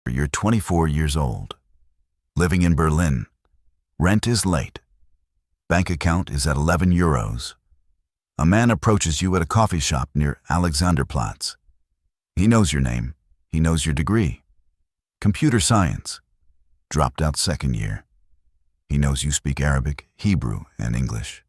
You're 24 years old. Living in Berlin. Rent is late. Bank account is at 11 euros. A man approaches you at a coffee shop near Alexanderplatz. He knows your name. He knows your degree. Computer science. Dropped out second year. He knows you speak Arabic, Hebrew, and English.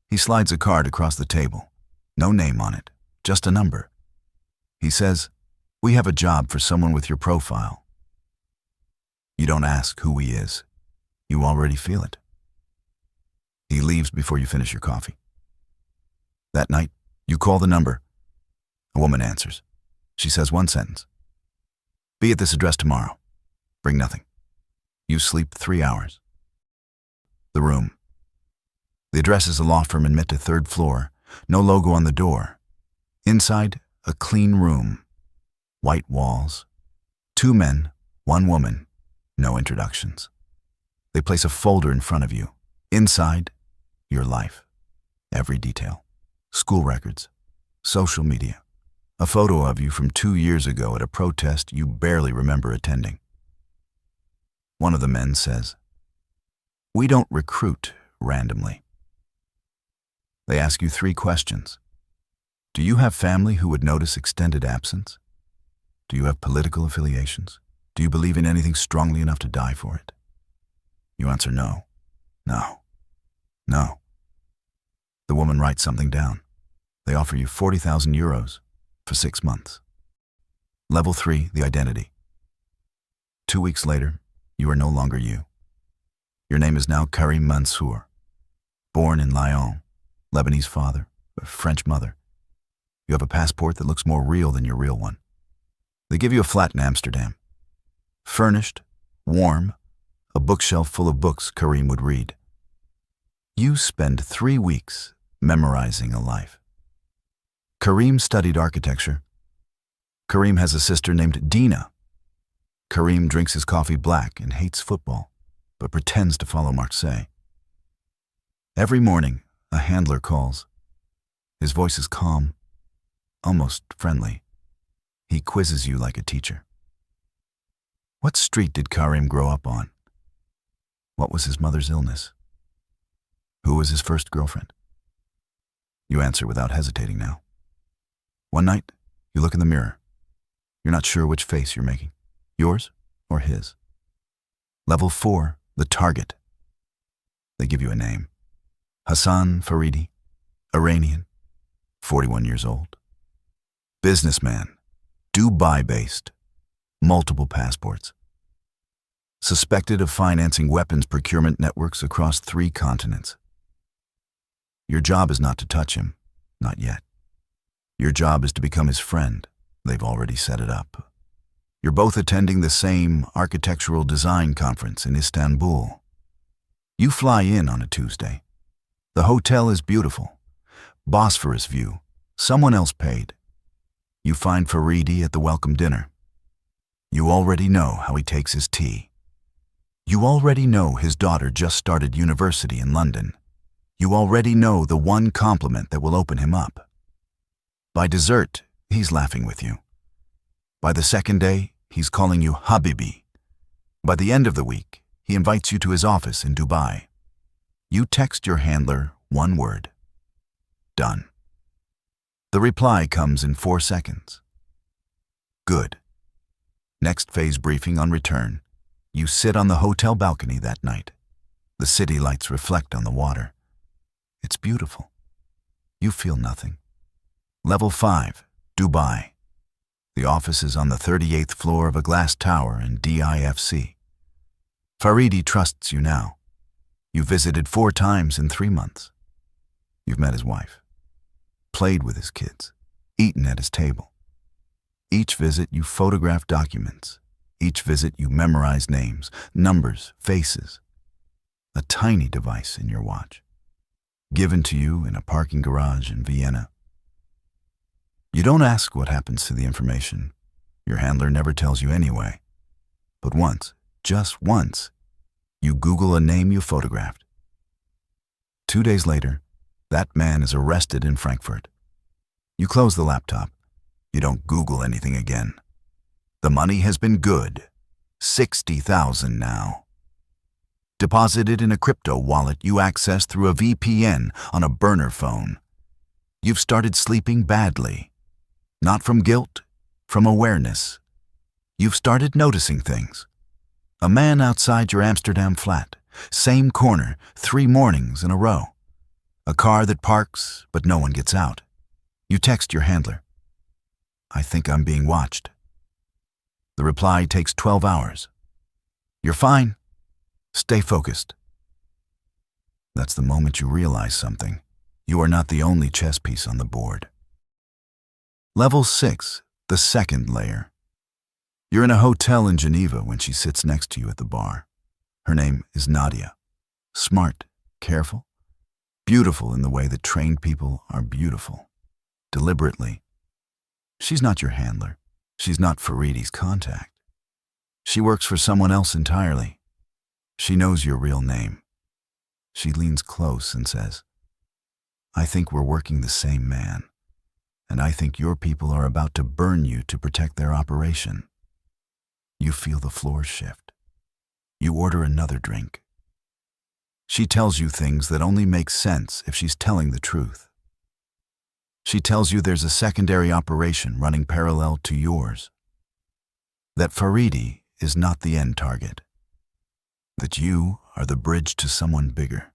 He slides a card across the table. No name on it, just a number. He says, "We have a job for someone with your profile." You don't ask who he is. You already feel it. He leaves before you finish your coffee. That night, you call the number. A woman answers. She says one sentence. "Be at this address tomorrow. Bring nothing." You sleep 3 hours. The room. The address is a law firm in Mitte, 3rd floor. No logo on the door. Inside, a clean room. White walls. 2 men, 1 woman. No introductions. They place a folder in front of you. Inside, your life. Every detail. School records. Social media. A photo of you from 2 years ago at a protest you barely remember attending. One of the men says, "We don't recruit randomly." They ask you 3 questions. Do you have family who would notice extended absence? Do you have political affiliations? Do you believe in anything strongly enough to die for it? You answer no, no, no. The woman writes something down. They offer you 40,000 euros for 6 months. Level 3, the identity. 2 weeks later, you are no longer you. Your name is now Karim Mansour. Born in Lyon, Lebanese father, French mother. You have a passport that looks more real than your real one. They give you a flat in Amsterdam. Furnished, warm, a bookshelf full of books Karim would read. You spend 3 weeks memorizing a life. Karim studied architecture. Karim has a sister named Dina. Karim drinks his coffee black and hates football, but pretends to follow Marseille. Every morning, a handler calls. His voice is calm, almost friendly. He quizzes you like a teacher. What street did Karim grow up on? What was his mother's illness? Who was his first girlfriend? You answer without hesitating now. One night, you look in the mirror. You're not sure which face you're making, yours or his. Level 4, the target. They give you a name. Hassan Faridi, Iranian, 41 years old. Businessman, Dubai-based, multiple passports. Suspected of financing weapons procurement networks across 3 continents. Your job is not to touch him, not yet. Your job is to become his friend. They've already set it up. You're both attending the same architectural design conference in Istanbul. You fly in on a Tuesday. The hotel is beautiful. Bosphorus view. Someone else paid. You find Faridi at the welcome dinner. You already know how he takes his tea. You already know his daughter just started university in London. You already know the one compliment that will open him up. By dessert, he's laughing with you. By the second day, he's calling you Habibi. By the end of the week, he invites you to his office in Dubai. You text your handler 1 word. Done. The reply comes in 4 seconds. Good. Next phase briefing on return. You sit on the hotel balcony that night. The city lights reflect on the water. It's beautiful. You feel nothing. Level 5, Dubai. The office is on the 38th floor of a glass tower in DIFC. Faridi trusts you now. You visited 4 times in 3 months. You've met his wife, played with his kids, eaten at his table. Each visit you photograph documents. Each visit you memorize names, numbers, faces. A tiny device in your watch, given to you in a parking garage in Vienna. You don't ask what happens to the information. Your handler never tells you anyway. But once, just once, you Google a name you photographed. 2 days later, that man is arrested in Frankfurt. You close the laptop. You don't Google anything again. The money has been good. 60,000 now. Deposited in a crypto wallet you access through a VPN on a burner phone. You've started sleeping badly. Not from guilt, from awareness. You've started noticing things. A man outside your Amsterdam flat. Same corner, 3 mornings in a row. A car that parks, but no one gets out. You text your handler. I think I'm being watched. The reply takes 12 hours. You're fine. Stay focused. That's the moment you realize something. You are not the only chess piece on the board. Level 6, the second layer. You're in a hotel in Geneva when she sits next to you at the bar. Her name is Nadia. Smart, careful, beautiful in the way that trained people are beautiful. Deliberately. She's not your handler. She's not Faridi's contact. She works for someone else entirely. She knows your real name. She leans close and says, I think we're working the same man, and I think your people are about to burn you to protect their operation. You feel the floor shift. You order another drink. She tells you things that only make sense if she's telling the truth. She tells you there's a secondary operation running parallel to yours. That Faridi is not the end target. That you are the bridge to someone bigger.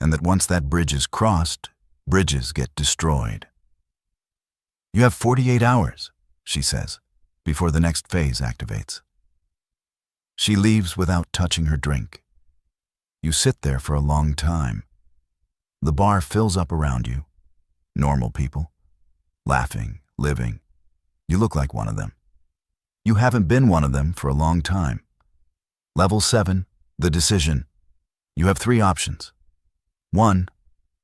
And that once that bridge is crossed, bridges get destroyed. You have 48 hours, she says, before the next phase activates. She leaves without touching her drink. You sit there for a long time. The bar fills up around you. Normal people. Laughing, living. You look like one of them. You haven't been one of them for a long time. Level 7, the decision. You have 3 options. 1,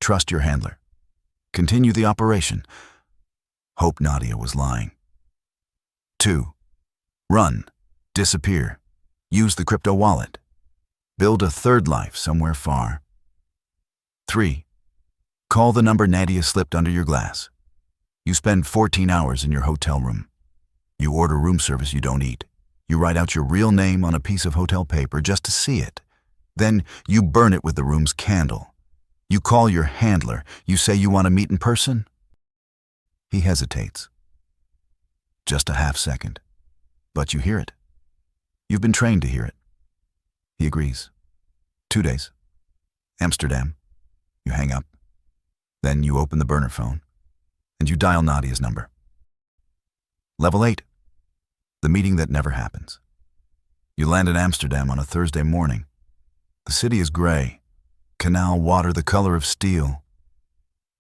trust your handler. Continue the operation. Hope Nadia was lying. 2, run, disappear. Use the crypto wallet. Build a third life somewhere far. 3, call the number Nadia slipped under your glass. You spend 14 hours in your hotel room. You order room service you don't eat. You write out your real name on a piece of hotel paper just to see it. Then you burn it with the room's candle. You call your handler. You say you want to meet in person. He hesitates. Just a half second. But you hear it. You've been trained to hear it. He agrees. 2 days. Amsterdam. You hang up. Then you open the burner phone, and you dial Nadia's number. Level 8. The meeting that never happens. You land in Amsterdam on a Thursday morning. The city is gray. Canal water the color of steel.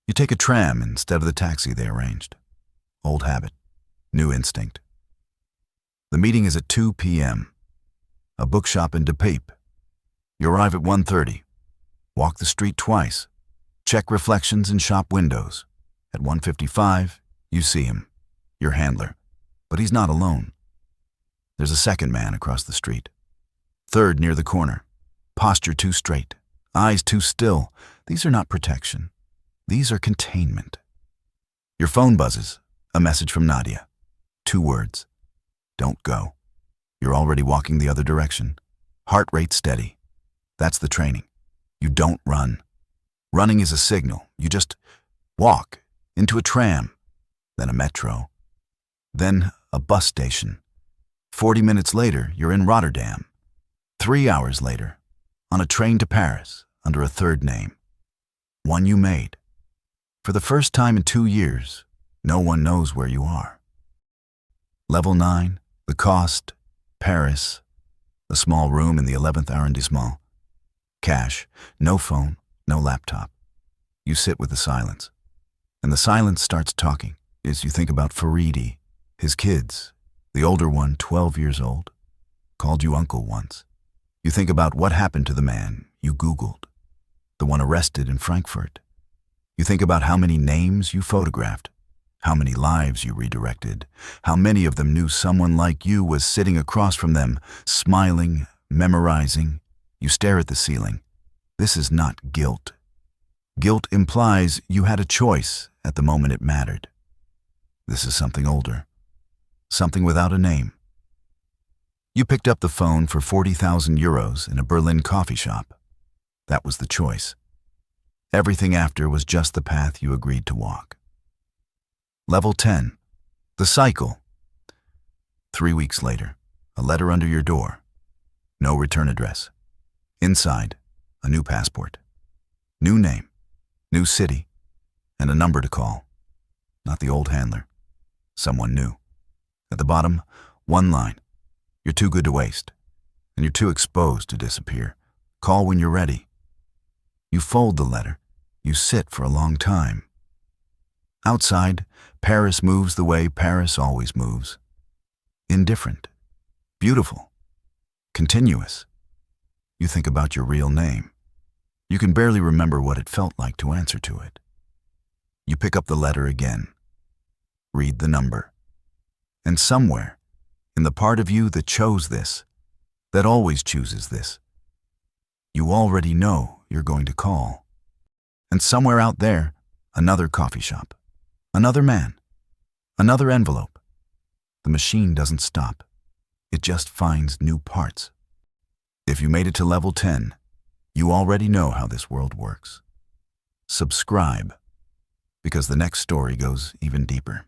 You take a tram instead of the taxi they arranged. Old habit. New instinct. The meeting is at 2 p.m. A bookshop in De Peep. You arrive at 1:30. Walk the street twice. Check reflections in shop windows. At 1:55, you see him, your handler. But he's not alone. There's a second man across the street. Third near the corner. Posture too straight. Eyes too still. These are not protection. These are containment. Your phone buzzes. A message from Nadia. 2 words. Don't go. You're already walking the other direction. Heart rate steady. That's the training. You don't run. Running is a signal. You just walk into a tram, then a metro, then a bus station. 40 minutes later, you're in Rotterdam. 3 hours later, on a train to Paris under a third name. One you made. For the first time in 2 years, no one knows where you are. Level 9, the cost, Paris, a small room in the 11th arrondissement. Cash, no phone, no laptop. You sit with the silence. And the silence starts talking as you think about Faridi, his kids, the older one, 12 years old, called you uncle once. You think about what happened to the man you Googled, the one arrested in Frankfurt. You think about how many names you photographed, how many lives you redirected, how many of them knew someone like you was sitting across from them, smiling, memorizing. You stare at the ceiling. This is not guilt. Guilt implies you had a choice at the moment it mattered. This is something older. something without a name. You picked up the phone for 40,000 euros in a Berlin coffee shop. That was the choice. Everything after was just the path you agreed to walk. Level 10. The cycle. 3 weeks later, a letter under your door. No return address. Inside, a new passport. New name, new city, and a number to call. Not the old handler. Someone new. At the bottom, one line. You're too good to waste, and you're too exposed to disappear. Call when you're ready. You fold the letter. You sit for a long time. Outside, Paris moves the way Paris always moves. Indifferent. Beautiful. Continuous. You think about your real name. You can barely remember what it felt like to answer to it. You pick up the letter again. Read the number. And somewhere, in the part of you that chose this, that always chooses this, you already know you're going to call. And somewhere out there, another coffee shop, another man, another envelope. The machine doesn't stop. It just finds new parts. If you made it to level 10, you already know how this world works. Subscribe, because the next story goes even deeper.